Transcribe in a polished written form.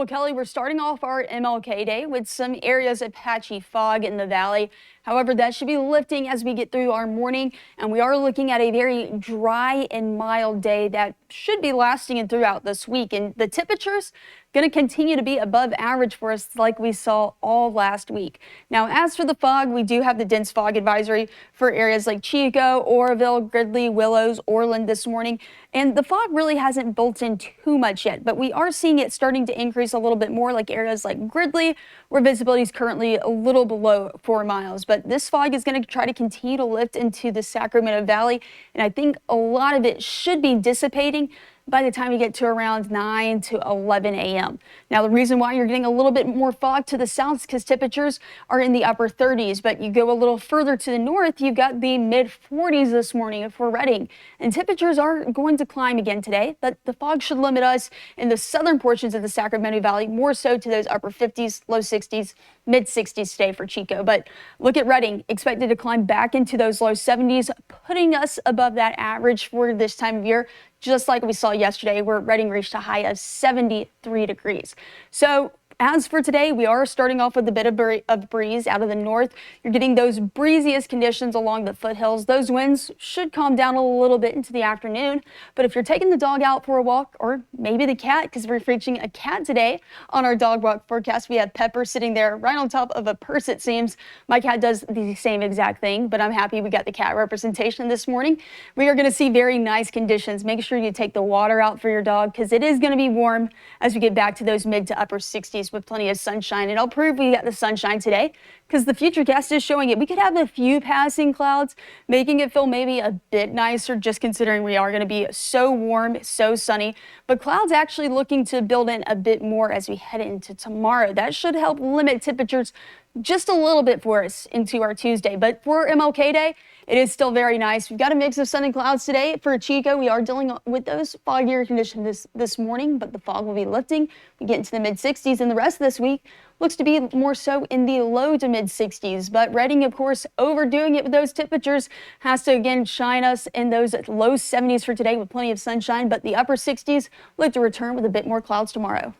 Well, Kelly, we're starting off our MLK day with some areas of patchy fog in the valley. However, that should be lifting as we get through our morning, and we are looking at a very dry and mild day that should be lasting and throughout this week. And the temperatures going to continue to be above average for us like we saw all last week. Now, as for the fog, we do have the dense fog advisory for areas like Chico, Oroville, Gridley, Willows, Orland this morning. And the fog really hasn't built in too much yet, but we are seeing it starting to increase a little bit more, like areas like Gridley, where visibility is currently a little below 4 miles. But this fog is going to try to continue to lift into the Sacramento Valley, and I think a lot of it should be dissipating by the time you get to around 9 to 11 a.m. Now, the reason why you're getting a little bit more fog to the south is because temperatures are in the upper 30s, but you go a little further to the north, you've got the mid 40s this morning for Redding, and temperatures are going to climb again today, but the fog should limit us in the southern portions of the Sacramento Valley more so to those upper 50s, low 60s, mid 60s today for Chico. But look at Redding, expected to climb back into those low 70s, putting us above that average for this time of year, just like we saw yesterday, where Redding reached a high of 73 degrees. So as for today, we are starting off with a bit of breeze out of the north. You're getting those breeziest conditions along the foothills. Those winds should calm down a little bit into the afternoon. But if you're taking the dog out for a walk, or maybe the cat, because we're featuring a cat today on our dog walk forecast, we have Pepper sitting there right on top of a purse, it seems. My cat does the same exact thing, but I'm happy we got the cat representation this morning. We are going to see very nice conditions. Make sure you take the water out for your dog, because it is going to be warm as we get back to those mid to upper 60s with plenty of sunshine. And I'll prove we got the sunshine today because the futurecast is showing it. We could have a few passing clouds, making it feel maybe a bit nicer, just considering we are going to be so warm, so sunny. But clouds actually looking to build in a bit more as we head into tomorrow. That should help limit temperatures just a little bit for us into our Tuesday. But for MLK Day, it is still very nice. We've got a mix of sun and clouds today. For Chico, we are dealing with those foggier conditions this morning, but the fog will be lifting. We get into the mid 60s, and the rest of this week looks to be more so in the low to mid 60s. But Redding, of course, overdoing it with those temperatures, has to again shine us in those low 70s for today with plenty of sunshine, but the upper 60s look to return with a bit more clouds tomorrow.